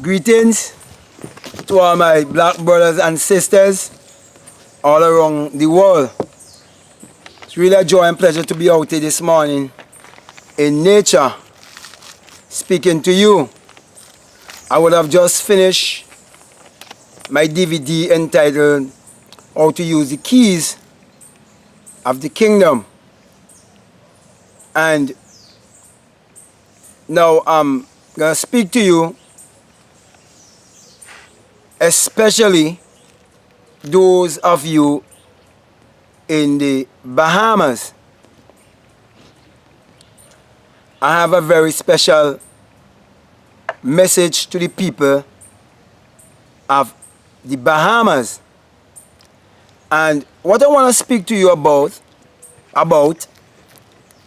Greetings to all my black brothers and sisters all around the world. It's really a joy and pleasure to be out here this morning in nature, speaking to you. I would have just finished my DVD entitled How to Use the Keys of the Kingdom. And now I'm going to speak to you, especially those of you in the Bahamas. I have a very special message to the people of the Bahamas. And what I want to speak to you about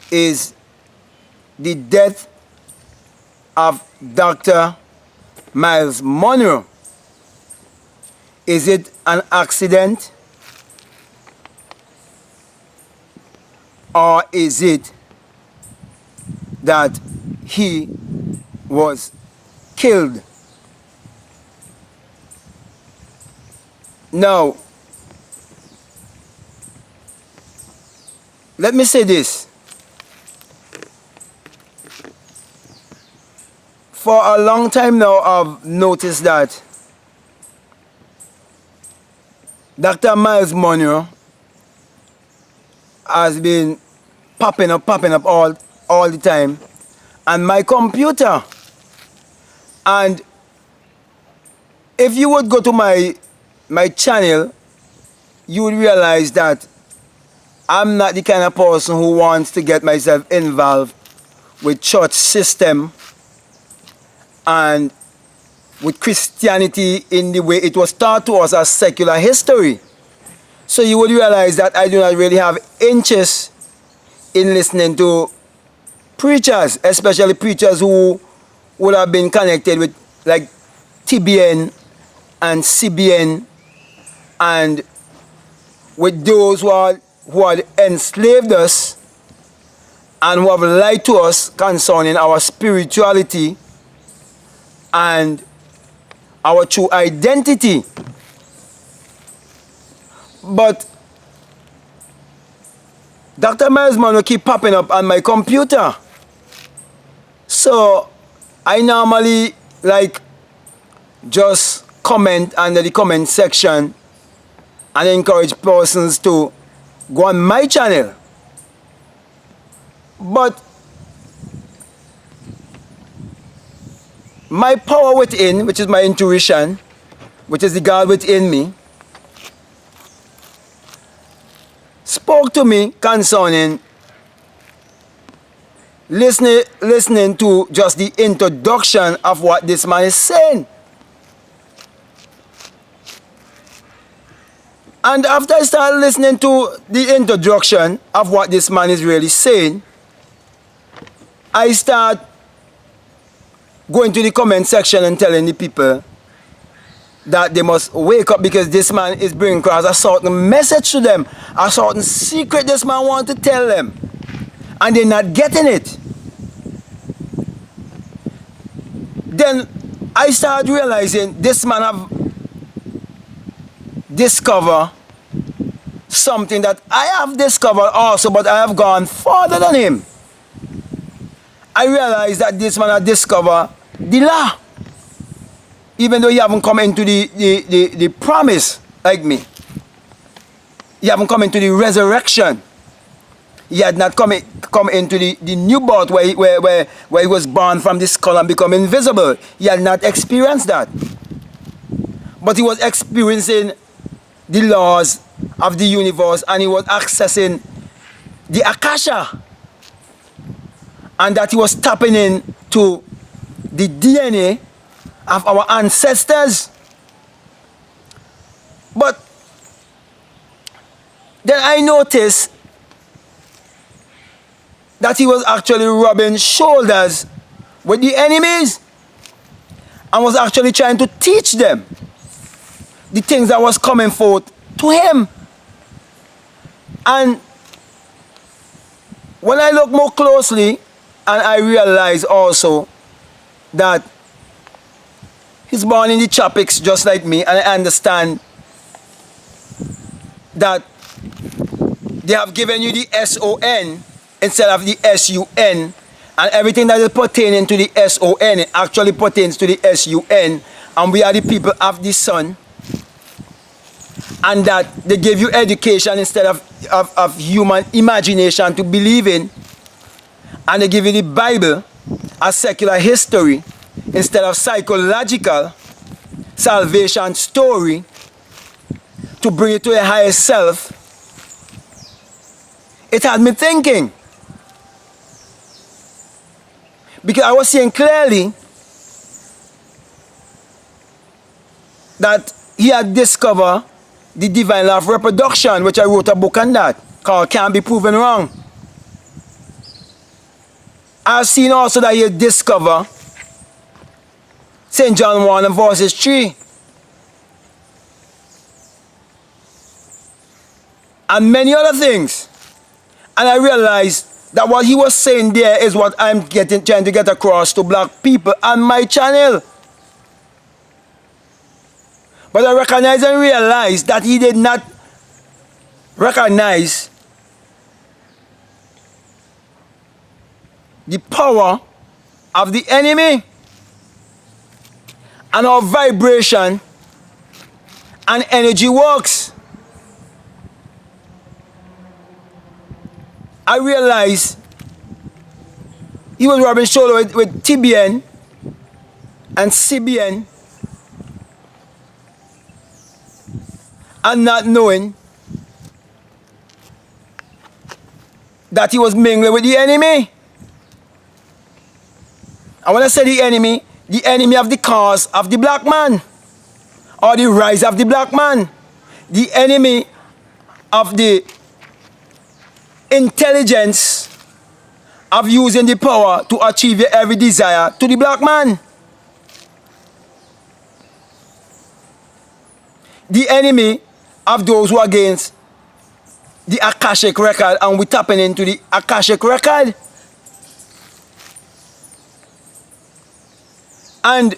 is the death of Dr. Myles Munroe. Is it an accident, or is it that he was killed? Now, let me say this. For a long time now, I've noticed that Dr. Myles Munroe has been popping up all the time on my computer. And if you would go to my channel, you would realize that I'm not the kind of person who wants to get myself involved with church system and with Christianity in the way it was taught to us as secular history. So you would realize that I do not really have interest in listening to preachers, especially preachers who would have been connected with like TBN and CBN, and with those who had enslaved us and who have lied to us concerning our spirituality and our true identity. But Dr. Myles Munroe keep popping up on my computer. So I normally like just comment under the comment section and encourage persons to go on my channel. But my power within, which is my intuition, which is the God within me, spoke to me concerning listening to just the introduction of what this man is saying. And after I started listening to the introduction of what this man is really saying, I start going to the comment section and telling the people that they must wake up, because this man is bringing across a certain message to them, a certain secret this man wants to tell them, and they're not getting it. Then I started realizing this man have discovered something that I have discovered also, but I have gone further than him. I realized that this man had discovered the law, even though he haven't come into the promise like me. He haven't come into the resurrection. He had not come into the new birth where he was born from the skull and become invisible. He had not experienced that. But he was experiencing the laws of the universe, and he was accessing the Akasha. And that he was tapping in to the DNA of our ancestors. But then I noticed that he was actually rubbing shoulders with the enemies and was actually trying to teach them the things that was coming forth to him. And when I look more closely, and I realize also that He's born in the tropics just like me, and I understand that they have given you the S-O-N instead of the S-U-N, and everything that is pertaining to the S-O-N, it actually pertains to the S-U-N, and we are the people of the sun, and that they give you education instead of human imagination to believe in, and they give you the Bible as secular history instead of psychological salvation story to bring it to a higher self. It had me thinking, because I was seeing clearly that he had discovered the divine law of reproduction, which I wrote a book on that called Can't Be Proven Wrong. I've seen also that he had discovered St. John 1 and verses 3. And many other things. And I realized that what he was saying there is what I'm trying to get across to black people on my channel. But I recognize and realize that he did not recognize the power of the enemy and how vibration and energy works. I realized he was rubbing shoulder with TBN and CBN and not knowing that he was mingling with the enemy. And when I say the enemy of the cause of the black man, or the rise of the black man, the enemy of the intelligence of using the power to achieve your every desire to the black man. The enemy of those who are against the Akashic record, and we're tapping into the Akashic record. And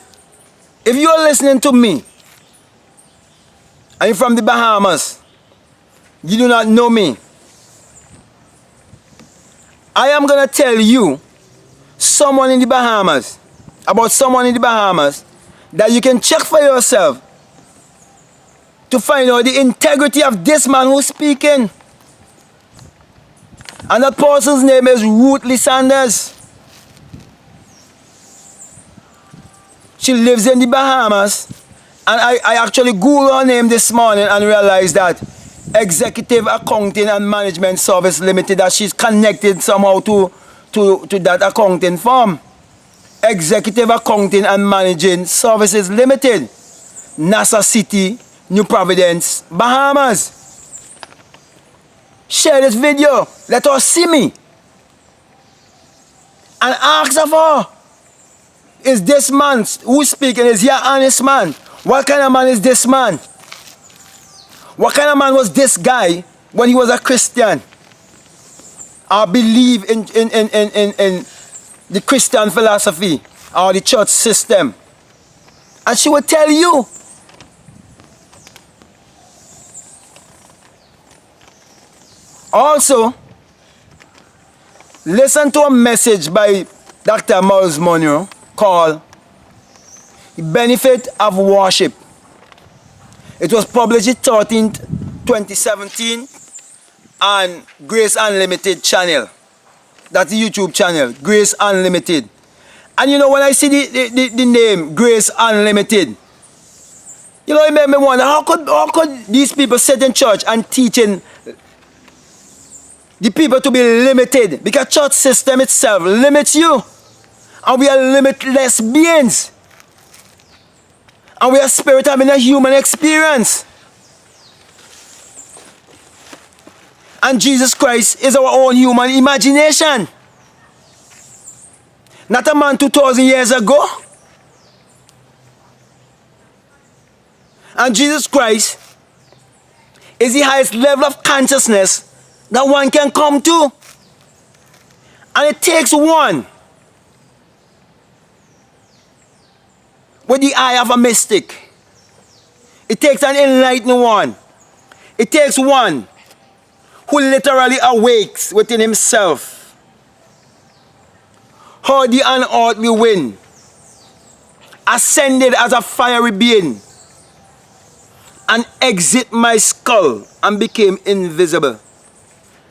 if you're listening to me, and you're from the Bahamas, you do not know me, I am going to tell you someone in the Bahamas, about someone in the Bahamas, that you can check for yourself to find out the integrity of this man who's speaking. And that person's name is Ruthlee Saunders. She lives in the Bahamas, and I actually Googled her name this morning and realized that Executive Accounting and Management Service Limited, that she's connected somehow to that accounting firm. Executive Accounting and Managing Services Limited, Nassau City, New Providence, Bahamas. Share this video, let her see me, and ask of her, is this man who's speaking, is he an honest man? What kind of man is this man? What kind of man was this guy when he was a Christian? I believe in the Christian philosophy or the church system. And she would tell you. Also, listen to a message by Dr. Myles Munroe called The Benefit of Worship. It was published 13th, 2017 on Grace Unlimited channel. That's the YouTube channel, Grace Unlimited. And you know, when I see the name Grace Unlimited, you know, it made me wonder, how could these people sit in church and teaching the people to be limited? Because church system itself limits you. And we are limitless beings. And we are spirit having a human experience. And Jesus Christ is our own human imagination. Not a man 2,000 years ago. And Jesus Christ is the highest level of consciousness that one can come to. And it takes one with the eye of a mystic. It takes an enlightened one. It takes one who literally awakes within himself. How the unearthly wind ascended as a fiery being and exit my skull and became invisible.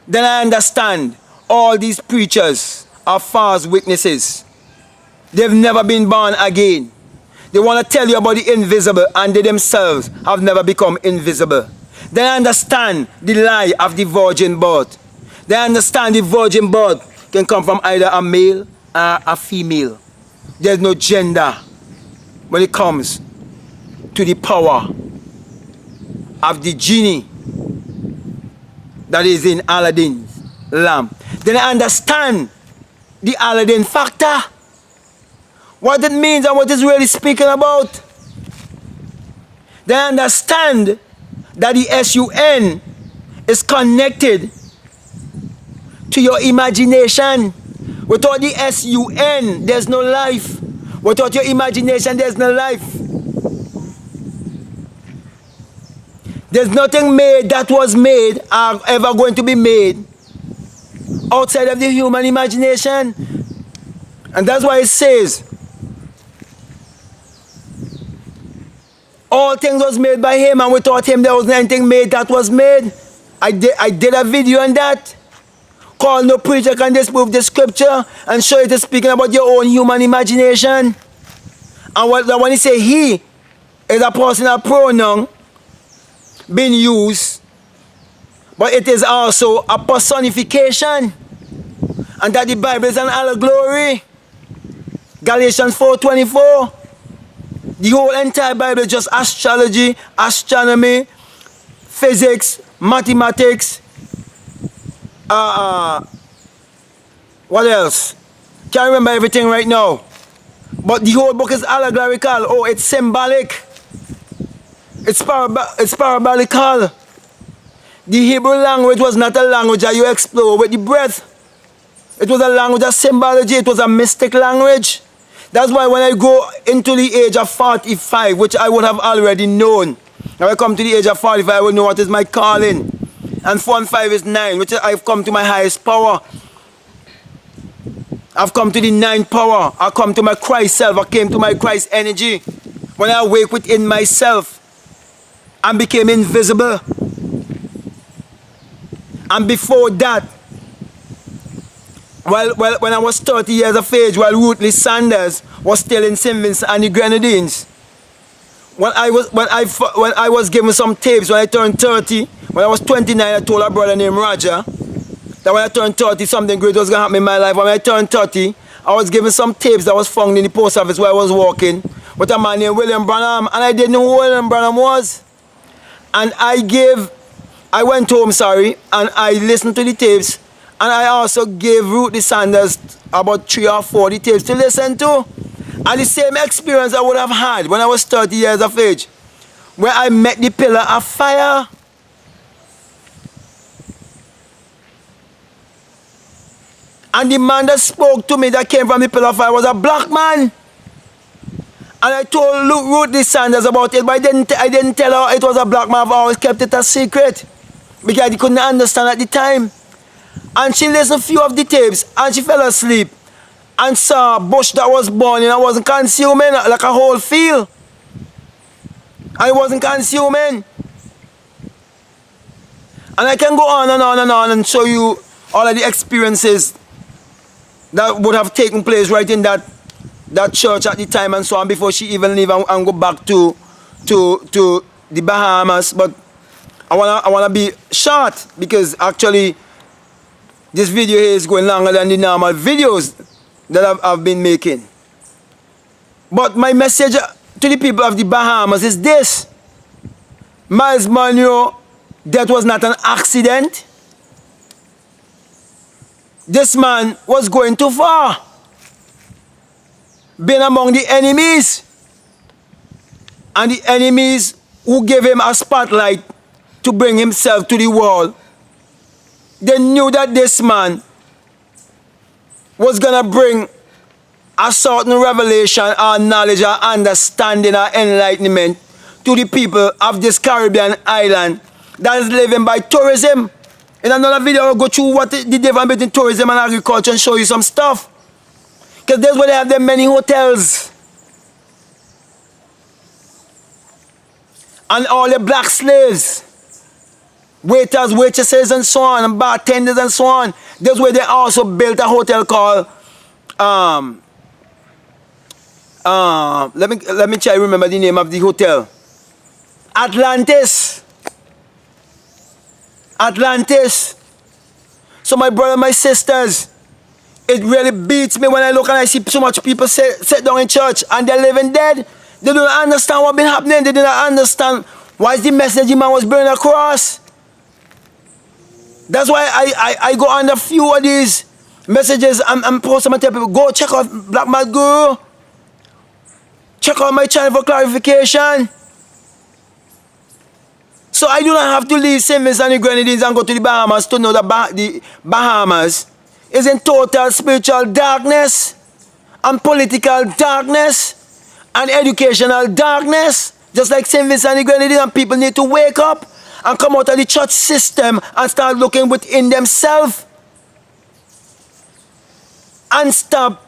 Then I understand all these preachers are false witnesses. They've never been born again. They want to tell you about the invisible and they themselves have never become invisible. They understand the lie of the virgin birth. They understand the virgin birth can come from either a male or a female. There's no gender when it comes to the power of the genie that is in Aladdin's lamp. Then I understand the Aladdin factor. What it means and what it's really speaking about. Then I understand that the S-U-N is connected to your imagination. Without the S-U-N, there's no life. Without your imagination, there's no life. There's nothing made that was made or ever going to be made outside of the human imagination. And that's why it says, all things was made by him, and without him there wasn't anything made that was made. I did a video on that. Called No Preacher Can Disprove the Scripture, and show it is speaking about your own human imagination. And when he say he is a personal pronoun being used, but it is also a personification. And that the Bible is an allegory. Galatians 4:24. The whole entire Bible is just astrology, astronomy, physics, mathematics. What else? Can't remember everything right now. But the whole book is allegorical. Oh, it's symbolic. It's parabolical. The Hebrew language was not a language that you explore with the breath. It was a language of symbology. It was a mystic language. That's why when I go into the age of 45, which I would have already known, when I come to the age of 45, I will know what is my calling. And 4 and 5 is 9, which I've come to my highest power. I've come to the 9th power. I come to my Christ self. I came to my Christ energy. When I awake within myself and became invisible. And before that, when I was 30 years of age, while Ruthlee Saunders was still in St. Vincent and the Grenadines, when I was given some tapes when I turned 30, when I was 29, I told a brother named Roger that when I turned 30, something great was going to happen in my life. When I turned 30, I was given some tapes that was found in the post office where I was working with a man named William Branham, and I didn't know who William Branham was. And I went home, and I listened to the tapes. And I also gave Ruthlee Saunders about 3 or 4 tapes to listen to. And the same experience I would have had when I was 30 years of age, where I met the pillar of fire. And the man that spoke to me that came from the pillar of fire was a black man. And I told Ruthlee Saunders about it, but I didn't tell her it was a black man. I've always kept it a secret because I couldn't understand at the time. And she listened to a few of the tapes and she fell asleep and saw a bush that was burning and wasn't consuming, like a whole field. And it wasn't consuming. And I can go on and on and on and show you all of the experiences that would have taken place right in that church at the time and so on, before she even leave and go back to the Bahamas. But I wanna be short because actually this video here is going longer than the normal videos that I've been making. But my message to the people of the Bahamas is this. Myles Munroe, that was not an accident. This man was going too far. Being among the enemies. And the enemies who gave him a spotlight to bring himself to the world. They knew that this man was going to bring a certain revelation or knowledge or understanding or enlightenment to the people of this Caribbean island that is living by tourism. In another video, I'll go through what the difference between tourism and agriculture and show you some stuff. Because that's where they have them many hotels. And all the black slaves, waiters, waitresses and so on, and bartenders and so on. That's where they also built a hotel called, let me try to remember the name of the hotel. Atlantis. Atlantis. So my brother, my sisters, it really beats me when I look and I see so much people sit down in church and they're living dead. They don't understand what's been happening. They do not understand why is the message the man was bringing across. That's why I go on a few of these messages and post them and tell people, go check out Black Mad Guru. Check out my channel for clarification. So I do not have to leave St. Vincent and the Grenadines and go to the Bahamas to know that the Bahamas is in total spiritual darkness and political darkness and educational darkness, just like St. Vincent and the Grenadines, and people need to wake up and come out of the church system and start looking within themselves and stop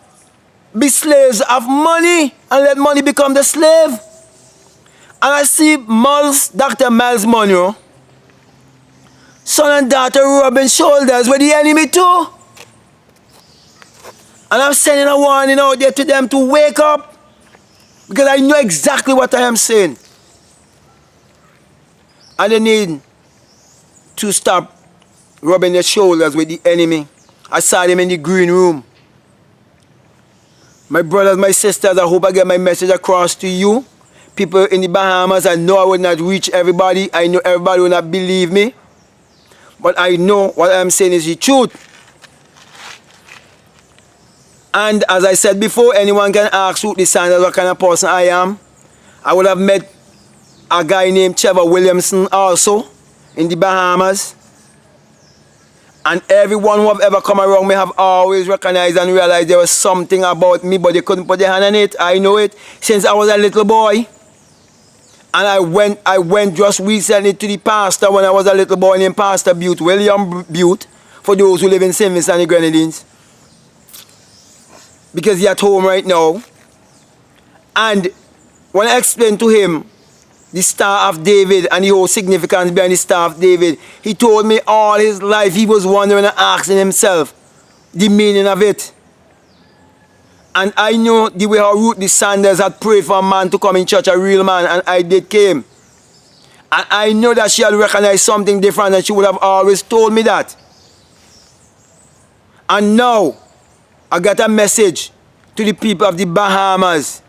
be slaves of money and let money become the slave. And I see Dr.Myles Munroe, son and daughter rubbing shoulders with the enemy too. And I'm sending a warning out there to them to wake up, because I know exactly what I am saying. And they need to stop rubbing their shoulders with the enemy. I saw them in the green room. My brothers, my sisters, I hope I get my message across to you. People in the Bahamas, I know I will not reach everybody. I know everybody will not believe me. But I know what I'm saying is the truth. And as I said before, anyone can ask Ruthlee Saunders what kind of person I am. I would have met a guy named Trevor Williamson also in the Bahamas. And everyone who have ever come around me have always recognized and realized there was something about me, but they couldn't put their hand on it. I know it since I was a little boy. And I went just recently to the pastor when I was a little boy named Pastor Butte, William Butte, for those who live in St. Vincent and the Grenadines. Because he's at home right now. And when I explained to him the Star of David and the whole significance behind the Star of David, he told me all his life he was wondering and asking himself the meaning of it. And I knew the way how Ruthlee Saunders had prayed for a man to come in church, a real man, and I did came. And I know that she had recognized something different, and she would have always told me that. And now, I got a message to the people of the Bahamas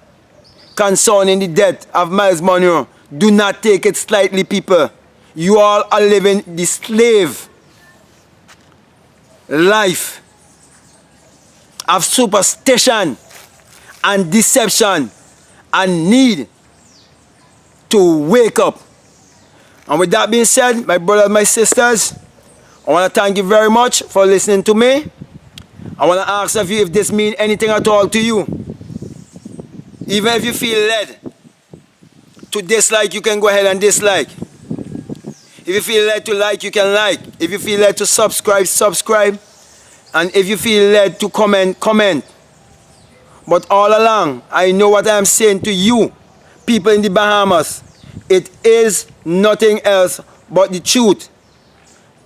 concerning the death of Myles Munroe. Do not take it slightly, people. You all are living the slave life of superstition and deception and need to wake up. And with that being said, my brothers, my sisters, I want to thank you very much for listening to me. I want to ask of you if this means anything at all to you. Even if you feel led to dislike, you can go ahead and dislike. If you feel led to like, you can like. If you feel led to subscribe, subscribe. And if you feel led to comment, comment. But all along, I know what I am saying to you, people in the Bahamas. It is nothing else but the truth.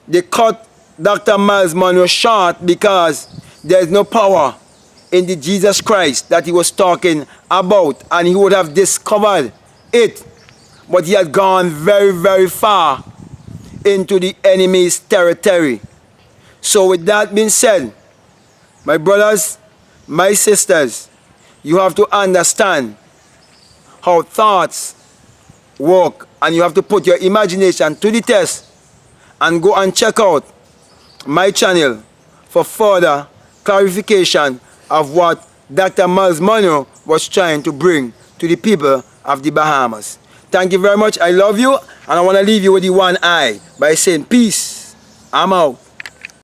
They cut Dr.Myles Munroe short because there is no power in the Jesus Christ that he was talking about, and he would have discovered it. But he had gone very, very far into the enemy's territory. So with that being said, my brothers, my sisters, you have to understand how thoughts work, and you have to put your imagination to the test and go and check out my channel for further clarification of what Dr.Myles Munroe was trying to bring to the people of the Bahamas. Thank you very much. I love you, and I want to leave you with the one eye by saying peace. I'm out.